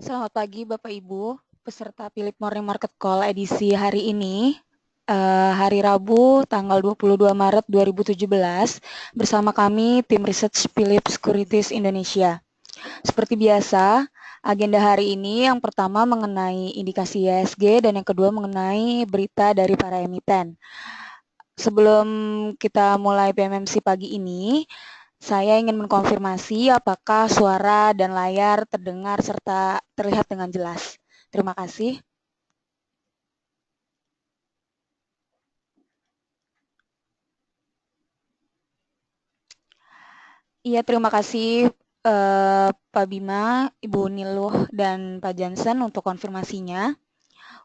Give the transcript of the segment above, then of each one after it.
Selamat pagi Bapak Ibu, peserta Philip Morning Market Call edisi hari ini, hari Rabu tanggal 22 Maret 2017, bersama kami tim Research Philip Securities Indonesia. Seperti biasa, agenda hari ini yang pertama mengenai indikasi IHSG dan yang kedua mengenai berita dari para emiten. Sebelum kita mulai PMMC pagi ini, saya ingin mengkonfirmasi apakah suara dan layar terdengar serta terlihat dengan jelas. Terima kasih. Iya, terima kasih Pak Bima, Ibu Niluh, dan Pak Jansen untuk konfirmasinya.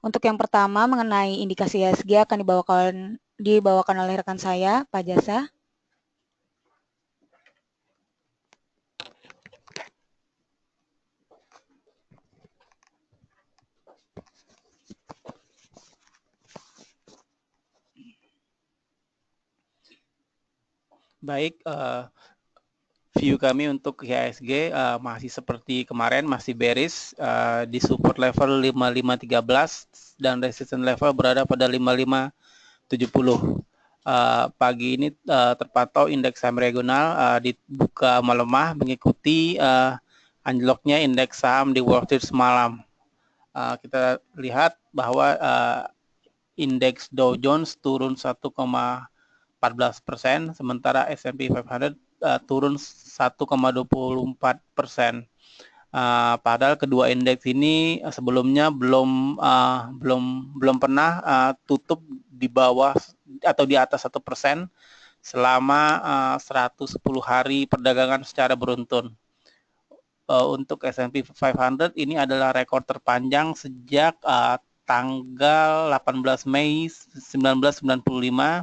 Untuk yang pertama mengenai indikasi IHSG akan dibawakan oleh rekan saya, Pak Jasa. Baik, view kami untuk IHSG masih seperti kemarin, masih bearish di support level 5513 dan resistance level berada pada 5570. Pagi ini terpantau indeks saham regional dibuka melemah mengikuti anjloknya indeks saham di Wall Street semalam. Kita lihat bahwa indeks Dow Jones turun 1,14%, sementara S&P 500 turun 1,24%. Padahal kedua indeks ini sebelumnya belum pernah tutup di bawah atau di atas 1% selama 110 hari perdagangan secara beruntun. Untuk S&P 500 ini adalah rekor terpanjang sejak tanggal 18 Mei 1995.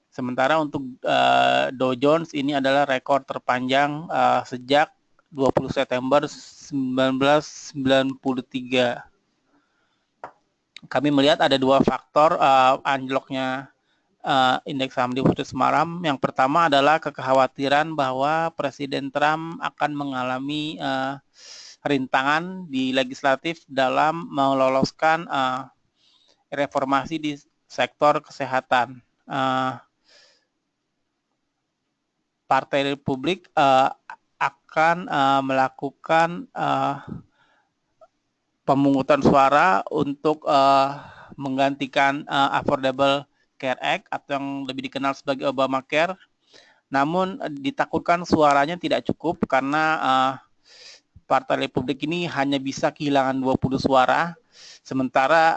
Sementara untuk Dow Jones ini adalah rekor terpanjang sejak 20 September 1993. Kami melihat ada dua faktor anjloknya indeks saham di Wall Street semalam. Yang pertama adalah kekhawatiran bahwa Presiden Trump akan mengalami rintangan di legislatif dalam meloloskan reformasi di sektor kesehatan. Partai Republik akan melakukan pemungutan suara untuk menggantikan Affordable Care Act atau yang lebih dikenal sebagai Obamacare. Namun ditakutkan suaranya tidak cukup karena Partai Republik ini hanya bisa kehilangan 20 suara, sementara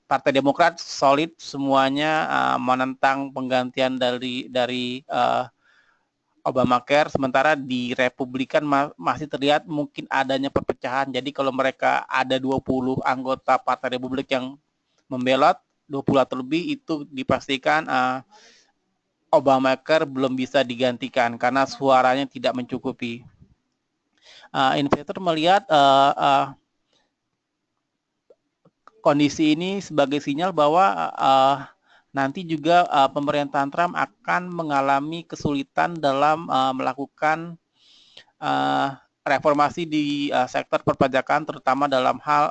Partai Demokrat solid semuanya menentang penggantian dari Obamacare, sementara di Republikan masih terlihat mungkin adanya perpecahan. Jadi kalau mereka ada 20 anggota Partai Republik yang membelot, 20 atau lebih, itu dipastikan Obamacare belum bisa digantikan karena suaranya tidak mencukupi. Investor melihat kondisi ini sebagai sinyal bahwa nanti juga pemerintahan Trump akan mengalami kesulitan dalam melakukan reformasi di sektor perpajakan, terutama dalam hal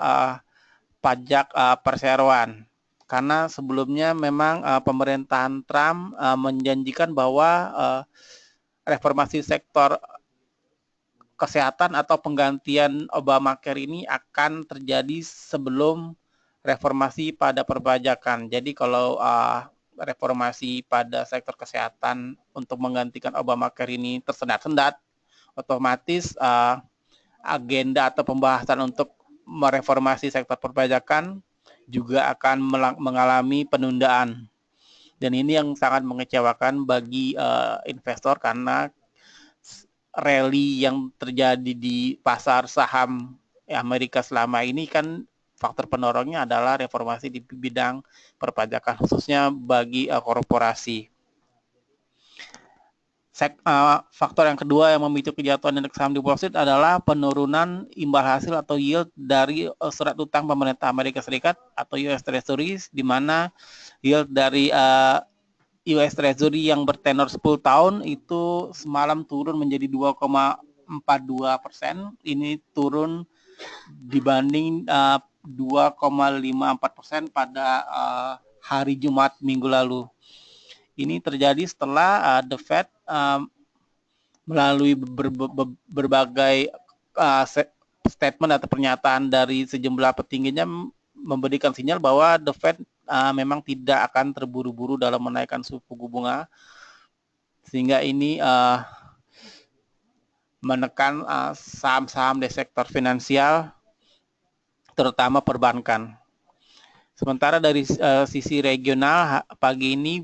pajak perseroan. Karena sebelumnya memang pemerintahan Trump menjanjikan bahwa reformasi sektor kesehatan atau penggantian Obamacare ini akan terjadi sebelum reformasi pada perpajakan. Jadi kalau reformasi pada sektor kesehatan untuk menggantikan Obamacare ini tersendat-sendat, otomatis agenda atau pembahasan untuk mereformasi sektor perpajakan juga akan mengalami penundaan. Dan ini yang sangat mengecewakan bagi investor karena rally yang terjadi di pasar saham Amerika selama ini kan faktor pendorongnya adalah reformasi di bidang perpajakan, khususnya bagi korporasi. Faktor yang kedua yang memicu kejatuhan indeks saham di Wall Street adalah penurunan imbal hasil atau yield dari surat utang pemerintah Amerika Serikat atau US Treasuries, di mana yield dari US Treasury yang bertenor 10 tahun itu semalam turun menjadi 2,42%. Ini turun dibanding 2,54% pada hari Jumat minggu lalu. Ini terjadi setelah The Fed melalui berbagai statement atau pernyataan dari sejumlah petingginya memberikan sinyal bahwa The Fed memang tidak akan terburu-buru dalam menaikkan suku bunga, sehingga ini menekan saham-saham di sektor finansial, terutama perbankan. Sementara dari sisi regional, pagi ini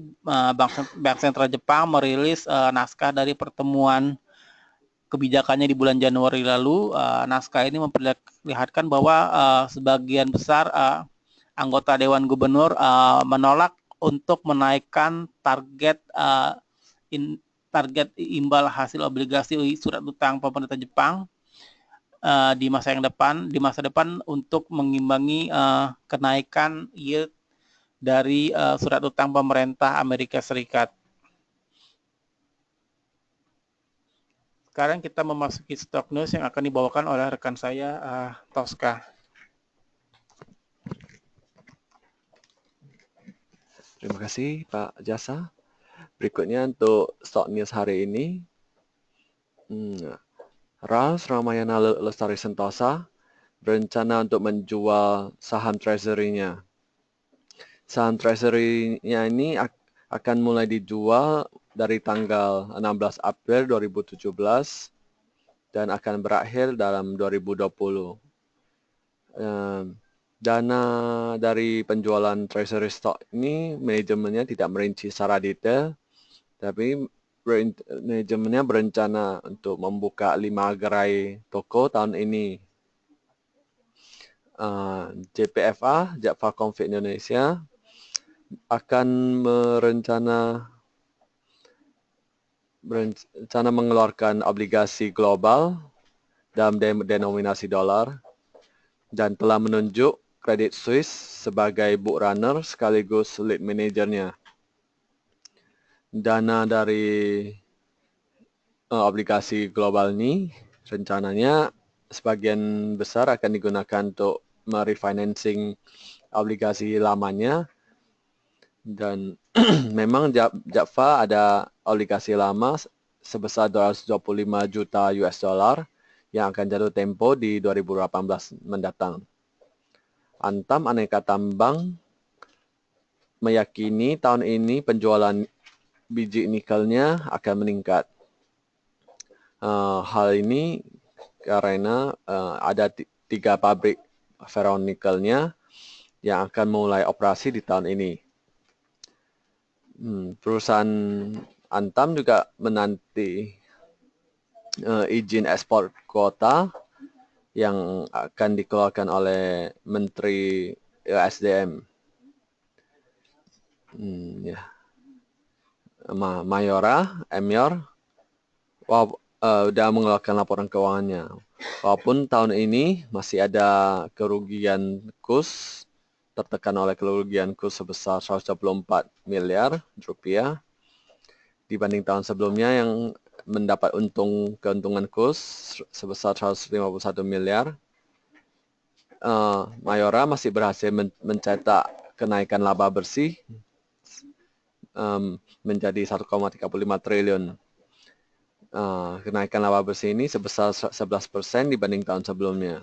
Bank Sentral Jepang merilis naskah dari pertemuan kebijakannya di bulan Januari lalu. Naskah ini memperlihatkan bahwa sebagian besar anggota Dewan Gubernur menolak untuk menaikkan target imbal hasil obligasi surat utang pemerintah Jepang di masa depan untuk mengimbangi kenaikan yield dari surat utang pemerintah Amerika Serikat. Sekarang kita memasuki stock news yang akan dibawakan oleh rekan saya, Tosca. Terima kasih Pak Jasa. Berikutnya untuk stock news hari ini, Ralph Ramayana Lestari Sentosa berencana untuk menjual saham treasury-nya. Saham treasury-nya ini akan mulai dijual dari tanggal 16 April 2017 dan akan berakhir dalam 2020. Dana dari penjualan treasury stock ini manajemennya tidak merinci secara detail, tapi manajemennya berencana untuk membuka 5 gerai toko tahun ini. JPFA, Jakfa Confit Indonesia, akan berencana mengeluarkan obligasi global dalam denominasi dolar dan telah menunjuk Credit Suisse sebagai book runner sekaligus lead manajernya. Dana dari obligasi global ini rencananya sebagian besar akan digunakan untuk merefinancing obligasi lamanya, dan memang Jakfa ada obligasi lama sebesar 225 juta US dollar yang akan jatuh tempo di 2018 mendatang. Antam Aneka Tambang meyakini tahun ini penjualan biji nikelnya akan meningkat. Hal ini karena ada 3 pabrik ferronikelnya yang akan mulai operasi di tahun ini. Perusahaan Antam juga menanti izin ekspor kuota yang akan dikeluarkan oleh Menteri SDM. Mayora, Emior, sudah mengeluarkan laporan keuangannya. Walaupun tahun ini masih ada kerugian kurs, tertekan oleh kerugian kurs sebesar 124 miliar rupiah dibanding tahun sebelumnya yang mendapat keuntungan kurs sebesar 151 miliar. Mayora masih berhasil mencetak kenaikan laba bersih menjadi 1,35 triliun. Kenaikan laba bersih ini sebesar 11% dibanding tahun sebelumnya.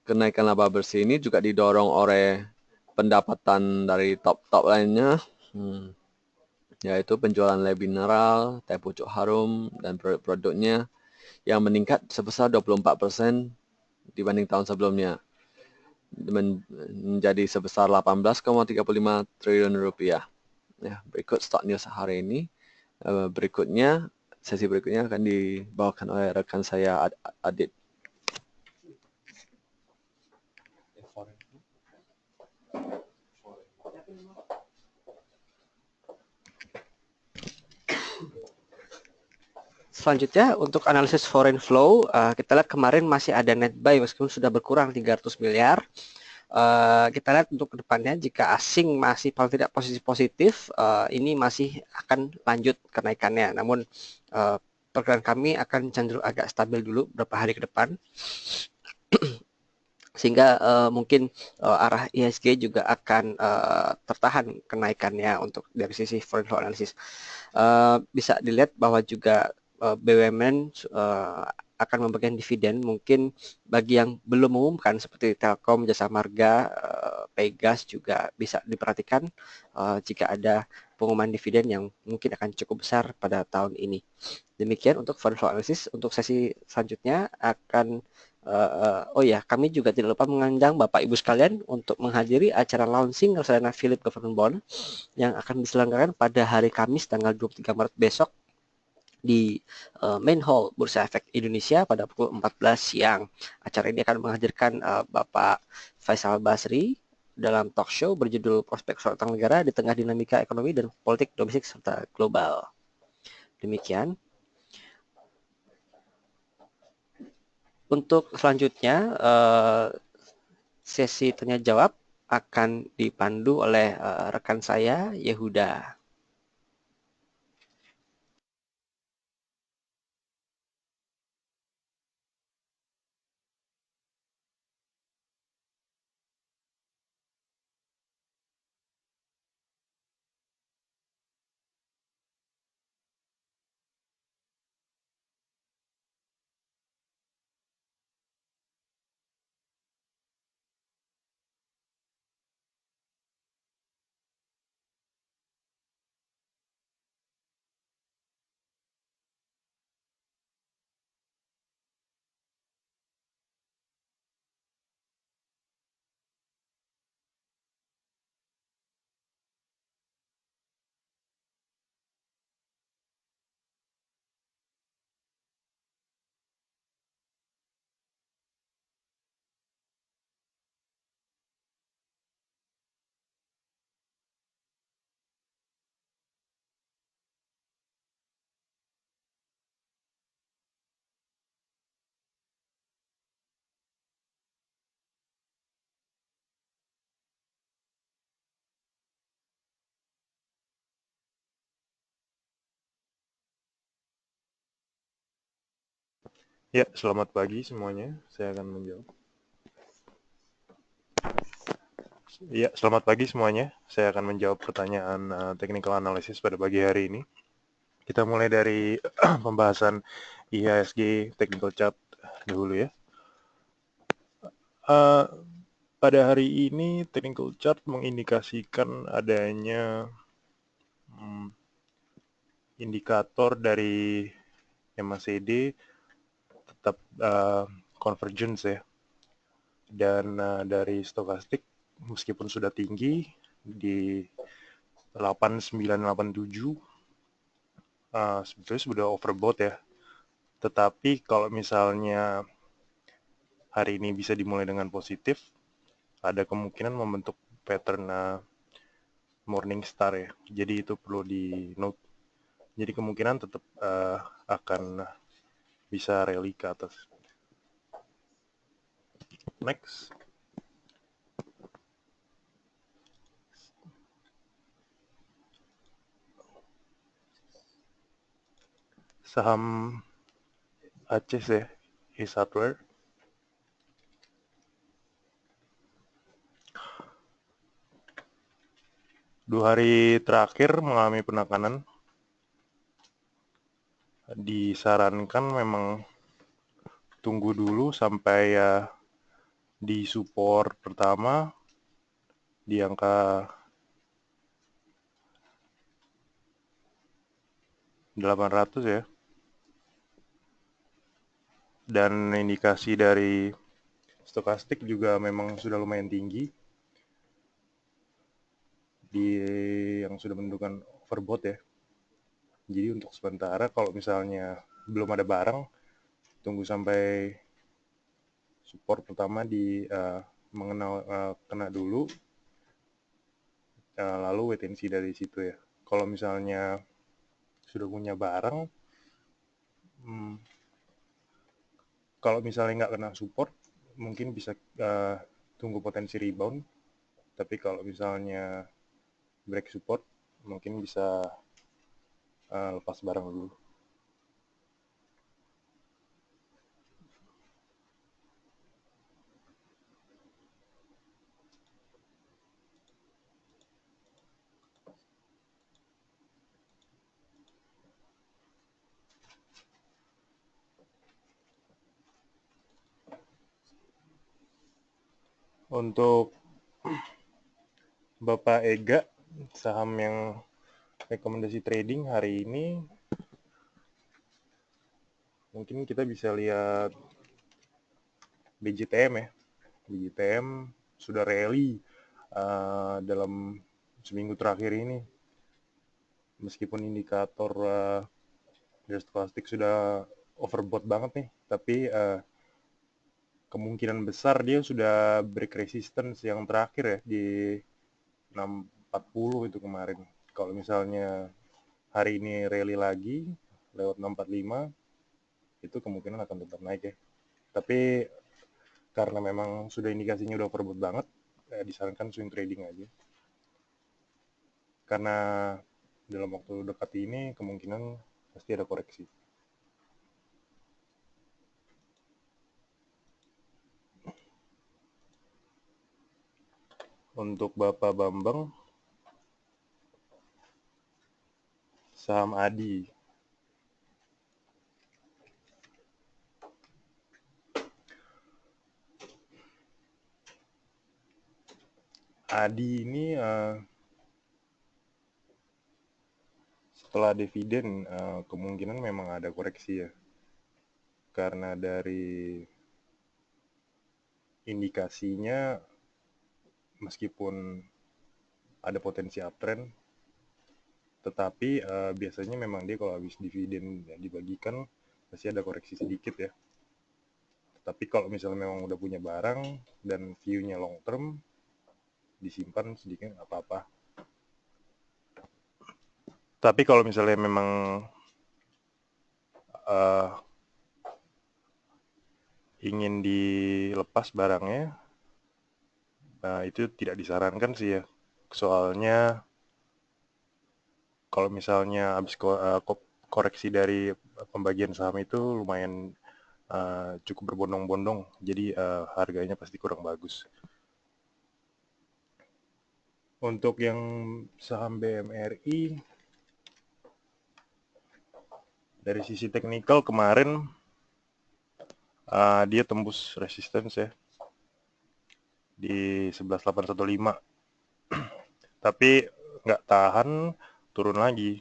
Kenaikan laba bersih ini juga didorong oleh pendapatan dari top lainnya, yaitu penjualan lem mineral, teh pucuk harum, dan produk-produknya yang meningkat sebesar 24% dibanding tahun sebelumnya, menjadi sebesar 18,35 triliun rupiah. Ya, berikut stock news hari ini. Sesi berikutnya akan dibawakan oleh rekan saya Adit. Selanjutnya untuk analisis foreign flow, kita lihat kemarin masih ada net buy meskipun sudah berkurang 300 miliar. Kita lihat untuk kedepannya jika asing masih paling tidak posisi positif, ini masih akan lanjut kenaikannya. Namun perkiraan kami akan cenderung agak stabil dulu beberapa hari ke depan. Sehingga mungkin arah IHSG juga akan tertahan kenaikannya untuk dari sisi foreign flow analysis. Bisa dilihat bahwa juga BUMN akan memberikan dividen mungkin bagi yang belum mengumumkan seperti Telkom, Jasa Marga, Pegas juga bisa diperhatikan jika ada pengumuman dividen yang mungkin akan cukup besar pada tahun ini. Demikian untuk foreign flow analysis. Untuk sesi selanjutnya akan oh ya, kami juga tidak lupa mengundang Bapak Ibu sekalian untuk menghadiri acara launching reksadana Philip Government Bond yang akan diselenggarakan pada hari Kamis tanggal 23 Maret besok di Main Hall Bursa Efek Indonesia pada pukul 14 siang. Acara ini akan menghadirkan Bapak Faisal Basri dalam talk show berjudul Prospek Suatu Negara di Tengah Dinamika Ekonomi dan Politik Domestik serta Global. Demikian. Untuk selanjutnya, sesi tanya jawab akan dipandu oleh rekan saya, Yehuda. Ya, selamat pagi semuanya. Saya akan menjawab. Ya, selamat pagi semuanya. Saya akan menjawab pertanyaan technical analysis pada pagi hari ini. Kita mulai dari pembahasan IHSG technical chart dulu ya. Pada hari ini technical chart mengindikasikan adanya indikator dari MACD tetap convergence ya. Dan dari stokastik meskipun sudah tinggi di 8987 sebetulnya sudah overbought ya. Tetapi kalau misalnya hari ini bisa dimulai dengan positif, ada kemungkinan membentuk pattern morning star ya. Jadi itu perlu di note. Jadi kemungkinan tetap akan bisa rally ke atas. Next. Saham ACES ya, Ace Hardware. Dua hari terakhir mengalami penekanan. Disarankan memang tunggu dulu sampai di support pertama di angka 800 ya. Dan indikasi dari stokastik juga memang sudah lumayan tinggi di yang sudah menentukan overbought ya. Jadi untuk sementara kalau misalnya belum ada barang, tunggu sampai support pertama di kena dulu, lalu wait and see dari situ ya. Kalau misalnya sudah punya barang, kalau misalnya nggak kena support, mungkin bisa tunggu potensi rebound. Tapi kalau misalnya break support, mungkin bisa lepas barang dulu. Untuk Bapak Ega, saham yang rekomendasi trading hari ini, mungkin kita bisa lihat BJTM ya. BJTM sudah rally dalam seminggu terakhir ini. Meskipun indikator dari stokastik sudah overbought banget nih, tapi kemungkinan besar dia sudah break resistance yang terakhir ya di 640 itu kemarin. Kalau misalnya hari ini rally lagi lewat 645, itu kemungkinan akan tetap naik ya. Tapi karena memang sudah indikasinya udah overbought banget, disarankan swing trading aja. Karena dalam waktu dekat ini kemungkinan pasti ada koreksi. Untuk Bapak Bambang, saham ADI. ADI ini setelah dividen kemungkinan memang ada koreksi ya. Karena dari indikasinya meskipun ada potensi uptrend, tetapi biasanya memang dia kalau habis dividen dibagikan pasti ada koreksi sedikit ya. Tapi kalau misalnya memang udah punya barang dan view-nya long term, disimpan sedikit nggak apa-apa. Tapi kalau misalnya memang ingin dilepas barangnya, itu tidak disarankan sih ya. Soalnya kalau misalnya habis koreksi dari pembagian saham itu lumayan cukup berbondong-bondong, jadi harganya pasti kurang bagus. Untuk yang saham BMRI, dari sisi teknikal kemarin dia tembus resistance ya di 11.815, tapi nggak tahan, turun lagi.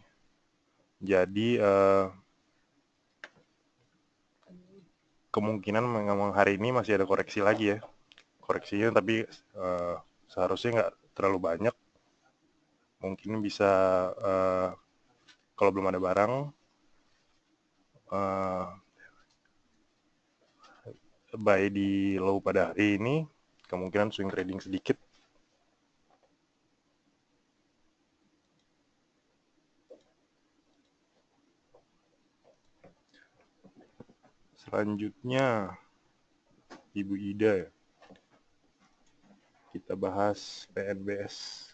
Jadi kemungkinan memang hari ini masih ada koreksi lagi ya. Koreksinya tapi seharusnya nggak terlalu banyak. Mungkin bisa kalau belum ada barang buy di low pada hari ini, kemungkinan swing trading sedikit. Selanjutnya Ibu Ida ya. Kita bahas PNBS.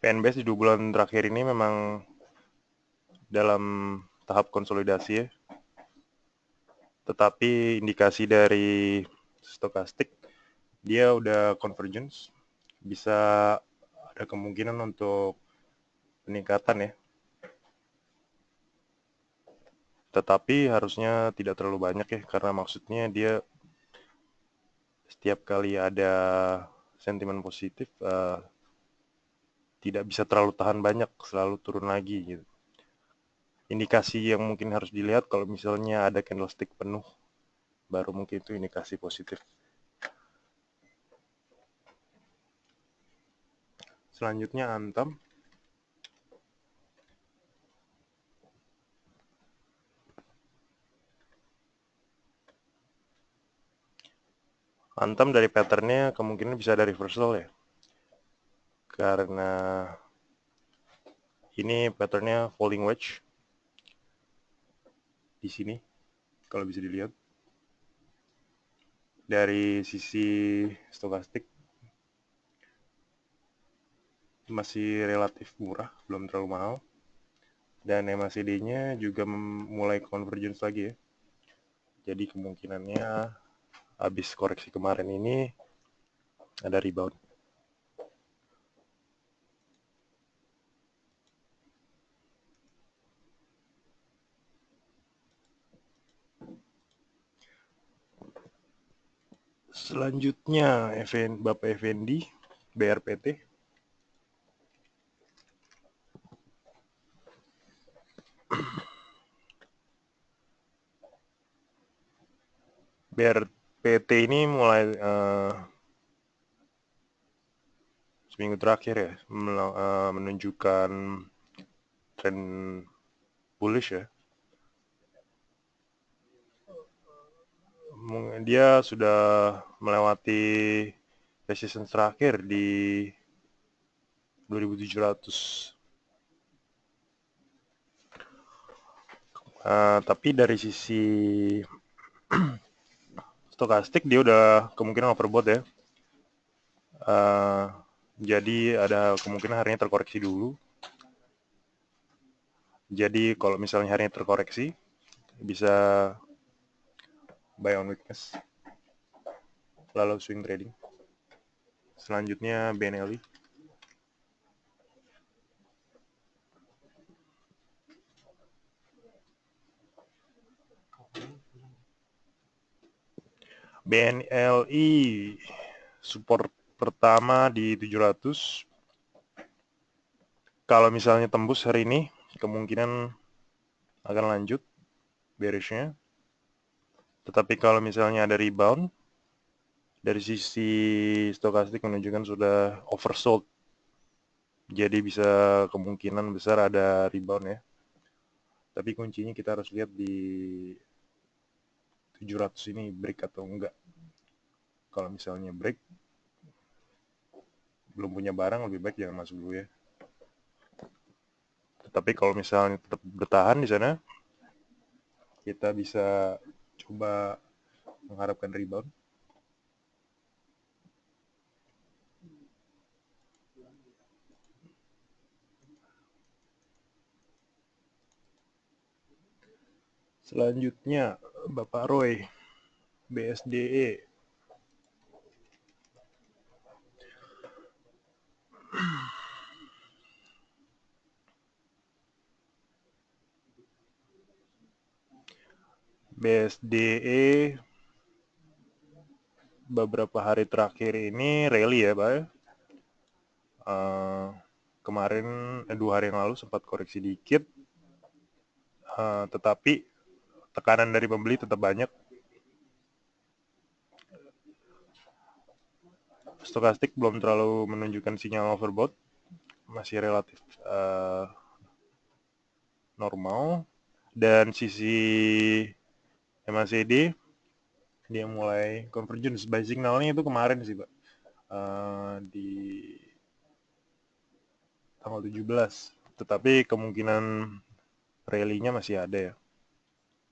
PNBS di 2 bulan terakhir ini memang dalam tahap konsolidasi ya. Tetapi indikasi dari stokastik dia udah convergence, bisa ada kemungkinan untuk peningkatan ya. Tetapi harusnya tidak terlalu banyak ya, karena maksudnya dia setiap kali ada sentimen positif tidak bisa terlalu tahan banyak, selalu turun lagi gitu. Indikasi yang mungkin harus dilihat kalau misalnya ada candlestick penuh, baru mungkin itu indikasi positif. Selanjutnya Antam. Antam dari patternnya kemungkinan bisa ada reversal ya. Karena ini patternnya falling wedge di sini, kalau bisa dilihat. Dari sisi stokastik masih relatif murah, belum terlalu mahal. Dan MACD-nya juga mulai convergence lagi ya. Jadi kemungkinannya habis koreksi kemarin ini ada rebound. Selanjutnya Bapak Effendi, BRPT. BRPT ini mulai seminggu terakhir ya menunjukkan tren bullish ya. Dia sudah melewati resistance terakhir di 2700. Tapi dari sisi stokastik dia udah kemungkinan overbought ya. Jadi ada kemungkinan harinya terkoreksi dulu. Jadi kalau misalnya harinya terkoreksi, bisa buy on weakness, lalu swing trading. Selanjutnya BNLI. BNLI support pertama di 700. Kalau misalnya tembus hari ini, kemungkinan akan lanjut bearishnya. Tetapi kalau misalnya ada rebound, dari sisi stokastik menunjukkan sudah oversold. Jadi bisa kemungkinan besar ada rebound ya. Tapi kuncinya kita harus lihat di 700 ini break atau enggak. Kalau misalnya break, belum punya barang, lebih baik jangan masuk dulu ya. Tetapi kalau misalnya tetap bertahan di sana, kita bisa coba mengharapkan rebound. Selanjutnya, Bapak Roy, BSDE. BSDE beberapa hari terakhir ini rally ya Pak ya. Kemarin 2 hari yang lalu sempat koreksi dikit, tetapi tekanan dari pembeli tetap banyak. Stokastik belum terlalu menunjukkan sinyal overbought, masih relatif normal. Dan sisi MACD dia mulai convergence. Buy signalnya itu kemarin sih Pak, di tanggal 17, tetapi kemungkinan rally-nya masih ada ya.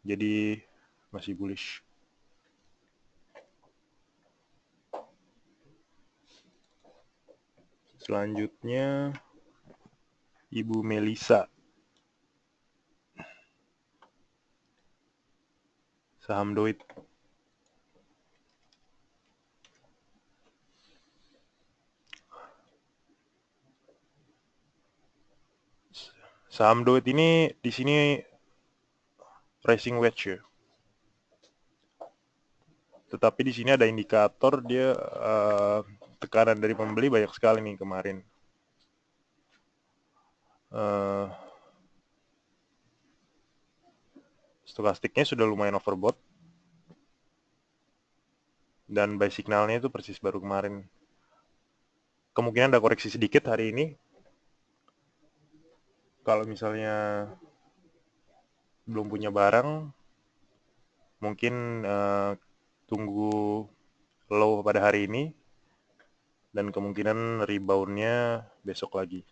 Jadi masih bullish. Selanjutnya Ibu Melisa, saham Doit. Saham Doit ini di sini rising wedge ya. Tetapi di sini ada indikator dia tekanan dari pembeli banyak sekali nih kemarin. Stokastiknya sudah lumayan overbought. Dan buy signalnya itu persis baru kemarin. Kemungkinan ada koreksi sedikit hari ini. Kalau misalnya belum punya barang, mungkin tunggu low pada hari ini, dan kemungkinan reboundnya besok lagi.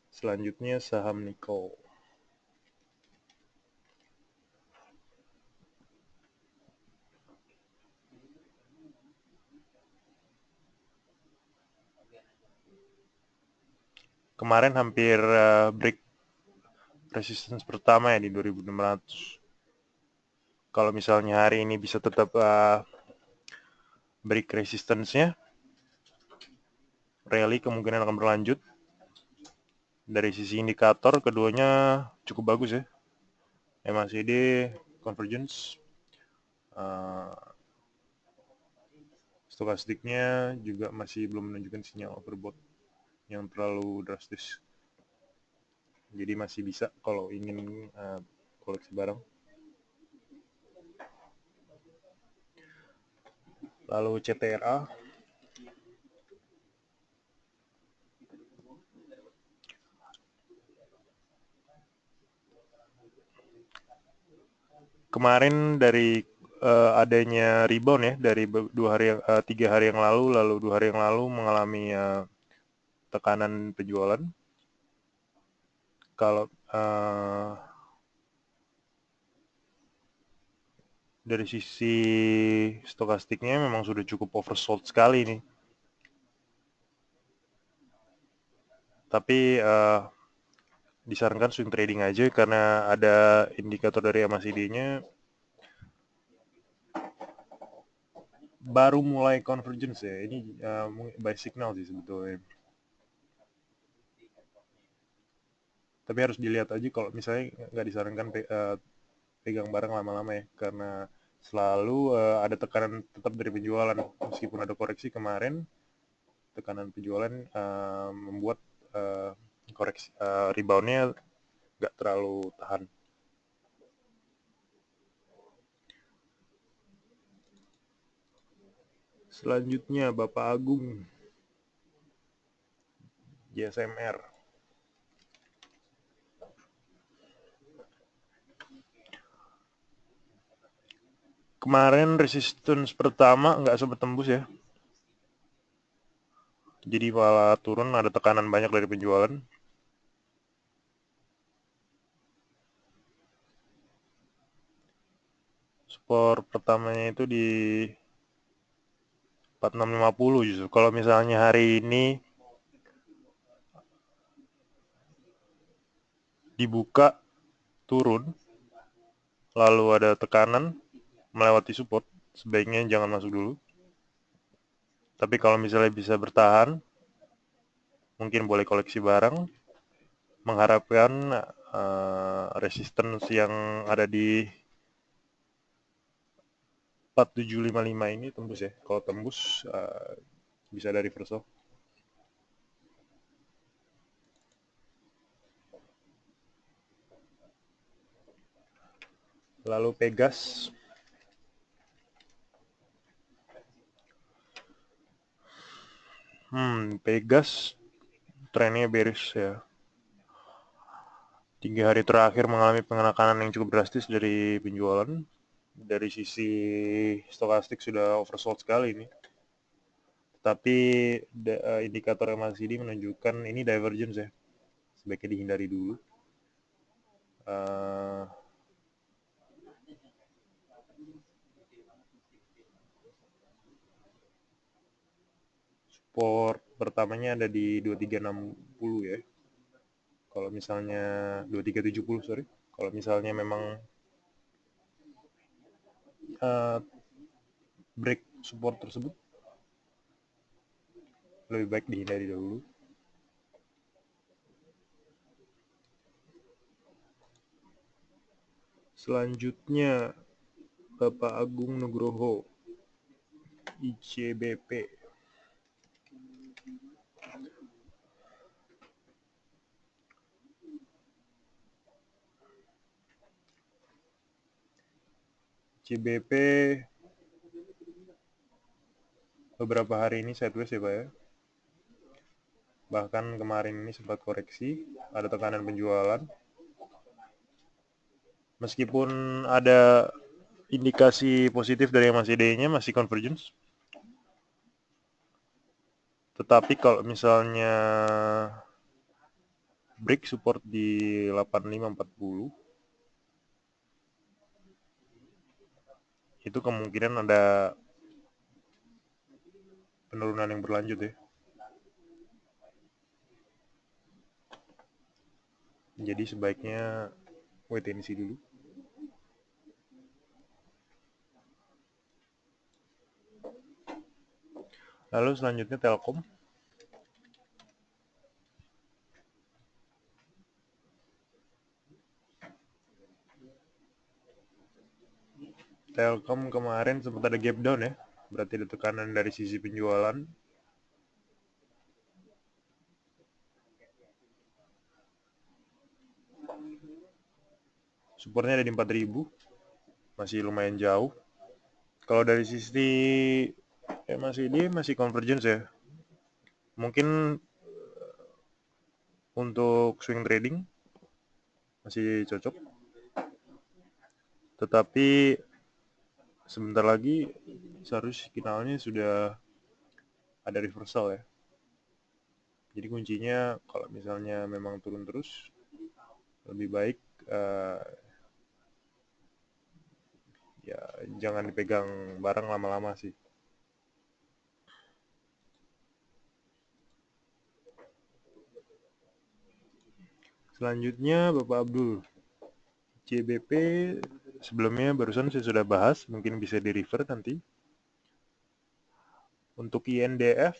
Selanjutnya saham Nickel. Kemarin hampir break resistance pertama ya di 2600. Kalau misalnya hari ini bisa tetap break resistance-nya, rally kemungkinan akan berlanjut. Dari sisi indikator keduanya cukup bagus ya. MACD convergence, Stokastiknya juga masih belum menunjukkan sinyal overbought yang terlalu drastis. Jadi masih bisa kalau ingin koleksi barang. Lalu CTRA. Kemarin dari adanya rebound ya dari 3 hari yang lalu, lalu 2 hari yang lalu mengalami tekanan penjualan. Kalau dari sisi stokastiknya memang sudah cukup oversold sekali nih. Tapi disarankan swing trading aja karena ada indikator dari MACD-nya baru mulai convergence ya. Ini buy signal sih sebetulnya. Tapi harus dilihat aja kalau misalnya nggak disarankan pegang barang lama-lama ya, karena selalu ada tekanan tetap dari penjualan. Meskipun ada koreksi kemarin, tekanan penjualan membuat koreksi reboundnya nggak terlalu tahan. Selanjutnya Bapak Agung, JSMR. Kemarin resistance pertama nggak sempat tembus ya. Jadi malah turun, ada tekanan banyak dari penjualan. Support pertamanya itu di 4650 justru. Kalau misalnya hari ini dibuka turun, lalu ada tekanan melewati support, sebaiknya jangan masuk dulu. Tapi kalau misalnya bisa bertahan, mungkin boleh koleksi barang, mengharapkan resistance yang ada di 4755 ini tembus ya. Kalau tembus bisa ada reversal. Lalu Pegas. Pegas trennya bearish ya. 3 hari terakhir mengalami penekanan yang cukup drastis dari penjualan. Dari sisi stokastik sudah oversold sekali ini. Tapi indikator MACD menunjukkan ini divergence ya. Sebaiknya dihindari dulu. Support pertamanya ada di 2360 ya. Kalau misalnya 2370 sorry. Kalau misalnya memang break support tersebut, lebih baik dihindari dahulu. Selanjutnya Bapak Agung Nugroho, ICBP. CBP beberapa hari ini sideways ya Pak ya. Bahkan kemarin ini sempat koreksi, ada tekanan penjualan. Meskipun ada indikasi positif dari MACD-nya masih convergence. Tetapi kalau misalnya break support di 8540, itu kemungkinan ada penurunan yang berlanjut ya. Jadi sebaiknya wait and see dulu. Lalu selanjutnya Telkom. Telkom kemarin sempat ada gap down ya berarti ada tekanan dari sisi penjualan. Supportnya ada di 4.000, masih lumayan jauh. Kalau dari sisi MACD masih convergence ya. Mungkin untuk swing trading masih cocok. Tetapi sebentar lagi seharusnya signalnya sudah ada reversal ya. Jadi kuncinya kalau misalnya memang turun terus, lebih baik ya jangan dipegang barang lama-lama sih. Selanjutnya Bapak Abdul, CBP sebelumnya barusan saya sudah bahas, mungkin bisa di-refer nanti. Untuk INDF,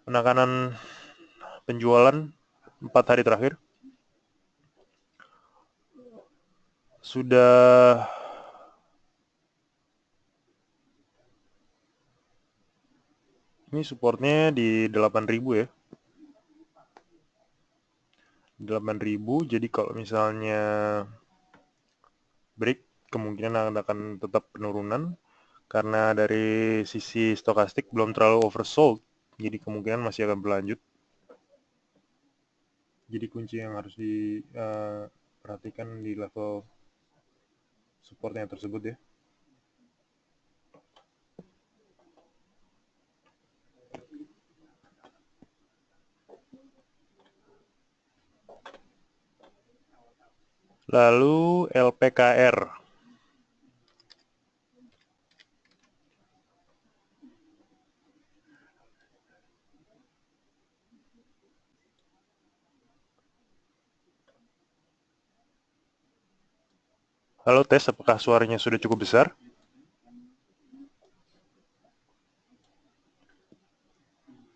penekanan penjualan 4 hari terakhir sudah ini supportnya di 8.000 ya. 8.000, jadi kalau misalnya break kemungkinan akan tetap penurunan karena dari sisi stokastik belum terlalu oversold, jadi kemungkinan masih akan berlanjut. Jadi kunci yang harus diperhatikan di level supportnya tersebut ya. Lalu LPKR. Halo tes, apakah suaranya sudah cukup besar?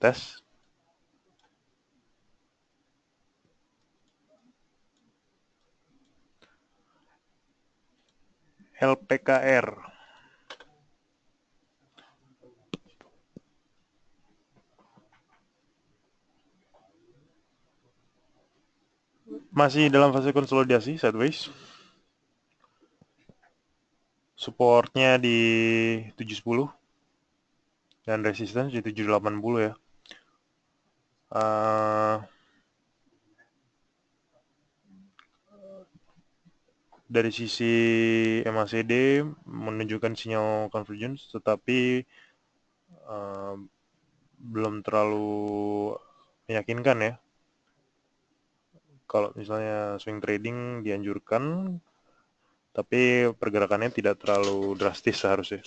Tes. LPKR. Masih dalam fase konsolidasi sideways. Supportnya di 710 dan resistance di 780 ya. Dari sisi MACD menunjukkan sinyal convergence, tetapi belum terlalu meyakinkan ya. Kalau misalnya swing trading dianjurkan, tapi pergerakannya tidak terlalu drastis seharusnya.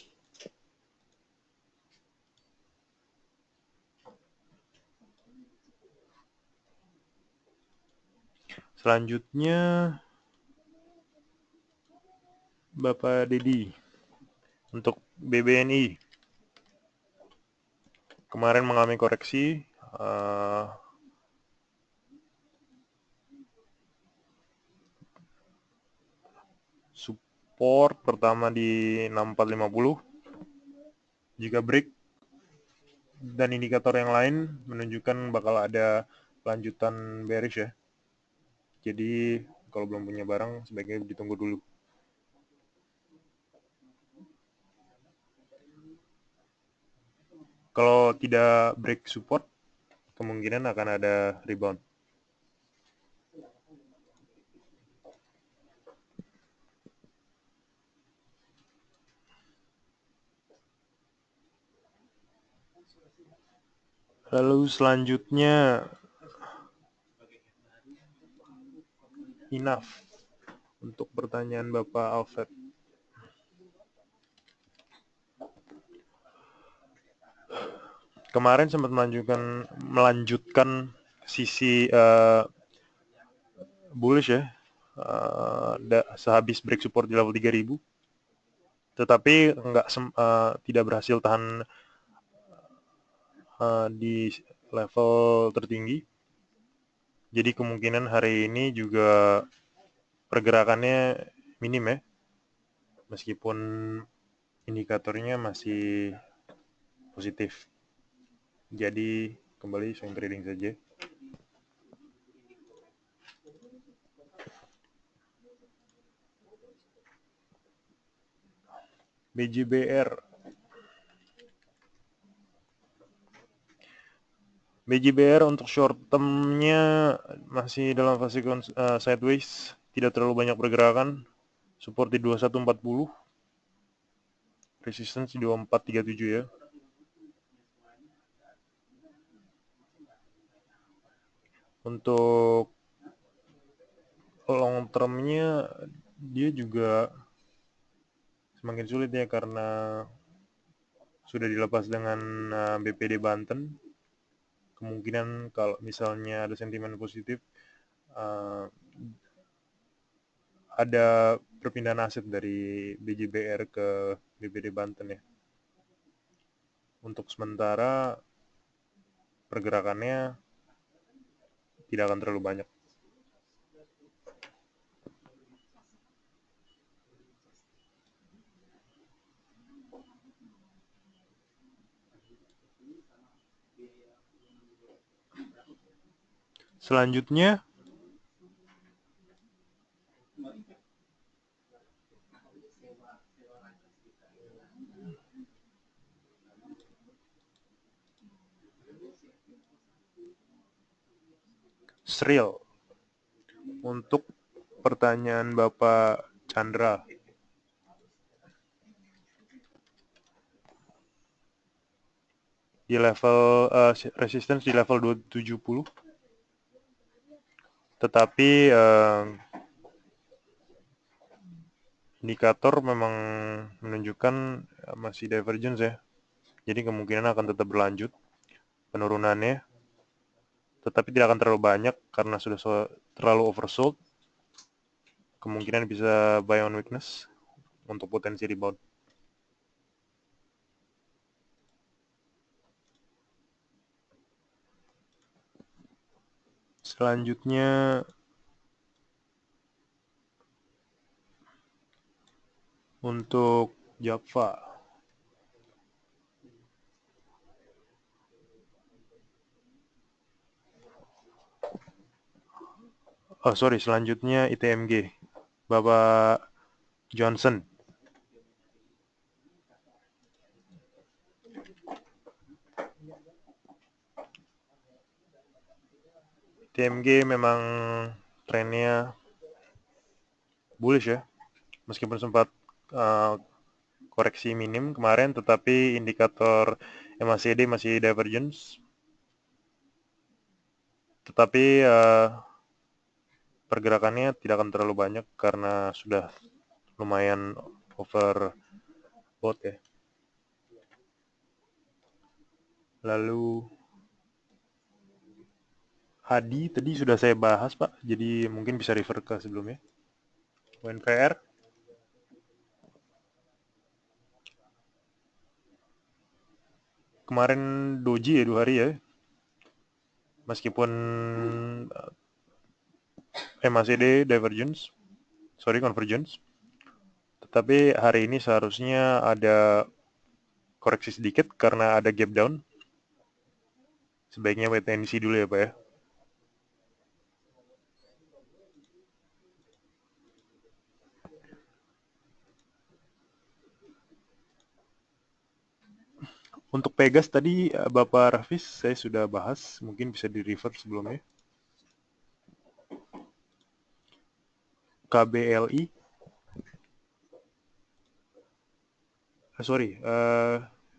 Selanjutnya Bapak Dedi untuk BBNI kemarin mengalami koreksi support pertama di 6450. Jika break dan indikator yang lain menunjukkan bakal ada lanjutan bearish ya. Jadi kalau belum punya barang sebaiknya ditunggu dulu. Kalau tidak break support, kemungkinan akan ada rebound. Lalu selanjutnya enough untuk pertanyaan Bapak Alfred. Kemarin sempat melanjutkan sisi bullish ya, sehabis break support di level 3000, tetapi tidak berhasil tahan di level tertinggi. Jadi kemungkinan hari ini juga pergerakannya minim ya. meskipun indikatornya masih positif. Jadi kembali swing trading saja. BJBR. BJBR untuk short term-nya masih dalam fase sideways, tidak terlalu banyak pergerakan. Support di 2140, resistance di 2437 ya. Untuk long term-nya dia juga semakin sulit ya karena sudah dilepas dengan BPD Banten. Kemungkinan kalau misalnya ada sentimen positif, ada perpindahan aset dari BJBR ke BPD Banten ya. Untuk sementara pergerakannya tidak akan terlalu banyak. Selanjutnya Sril. Untuk pertanyaan Bapak Chandra. Di level resistance di level 270. Tetapi indikator memang menunjukkan masih divergence ya. Jadi kemungkinan akan tetap berlanjut penurunannya. Tetapi tidak akan terlalu banyak karena sudah terlalu oversold. Kemungkinan bisa buy on weakness untuk potensi rebound. Selanjutnya untuk Java. Oh sorry, selanjutnya ITMG. Bapak Johnson. ITMG memang trennya bullish ya. Meskipun sempat koreksi minim kemarin, tetapi indikator MACD masih divergence. Tetapi pergerakannya tidak akan terlalu banyak karena sudah lumayan overbought ya. Lalu Hadi tadi sudah saya bahas Pak, jadi mungkin bisa refer ke sebelumnya. UNPR. Kemarin doji ya 2 hari ya. Meskipun MACD convergence. Tetapi hari ini seharusnya ada koreksi sedikit karena ada gap down. Sebaiknya wait and see dulu ya Pak ya. Untuk Pegas tadi Bapak Rafis saya sudah bahas, mungkin bisa di refer sebelumnya. KBLI.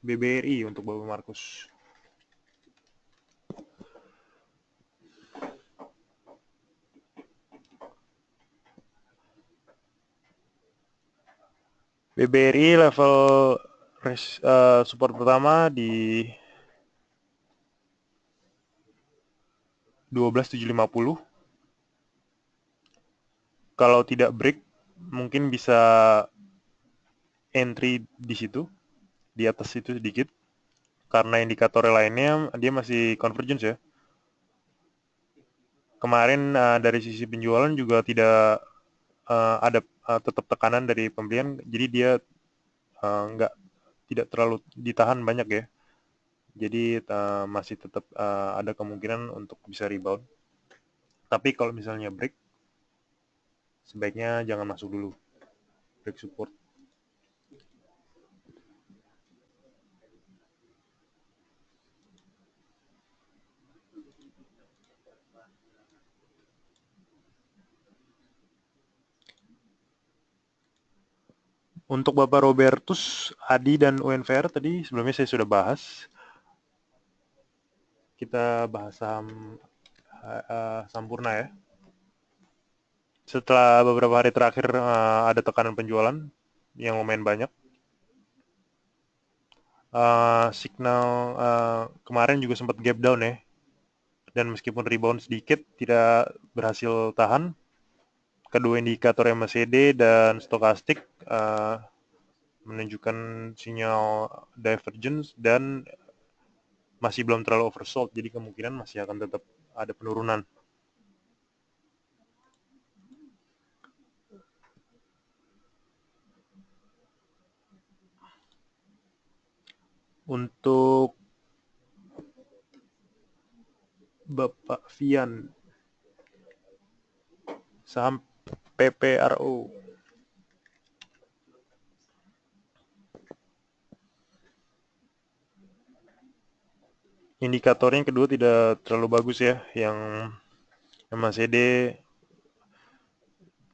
BBRI untuk Bapak Markus. BBRI level support pertama di 12.750. Kalau tidak break, mungkin bisa entry di situ, di atas itu sedikit. Karena indikator lainnya dia masih convergence ya. Kemarin dari sisi penjualan juga tidak tetap tekanan dari pembelian, jadi dia tidak terlalu ditahan banyak ya. Jadi masih tetap ada kemungkinan untuk bisa rebound. Tapi kalau misalnya break, sebaiknya jangan masuk dulu. Break support. Untuk Bapak Robertus, Adi, dan UNVR tadi sebelumnya saya sudah bahas. Kita bahas saham Sampurna ya. Setelah beberapa hari terakhir ada tekanan penjualan yang lumayan banyak. Signal kemarin juga sempat gap down ya. Dan meskipun rebound sedikit, tidak berhasil tahan. Kedua indikator MACD dan stokastik menunjukkan sinyal divergence dan masih belum terlalu oversold, jadi kemungkinan masih akan tetap ada penurunan. Untuk Bapak Fian, saham PPRO. Indikatornya yang kedua tidak terlalu bagus ya, yang MACD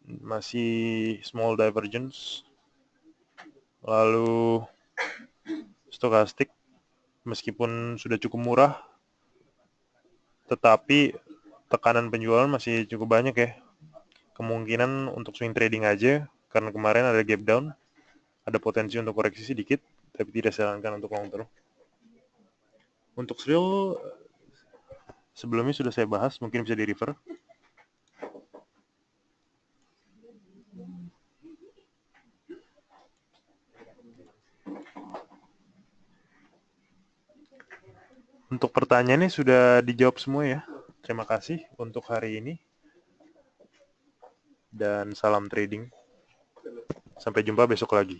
masih small divergence. Lalu stokastik meskipun sudah cukup murah, tetapi tekanan penjualan masih cukup banyak ya. Kemungkinan untuk swing trading aja, karena kemarin ada gap down, ada potensi untuk koreksi sedikit, tapi tidak disarankan untuk long term. Untuk Sril, sebelumnya sudah saya bahas, mungkin bisa di-refer. Untuk pertanyaannya sudah dijawab semua ya. Terima kasih untuk hari ini. Dan salam trading. Sampai jumpa besok lagi.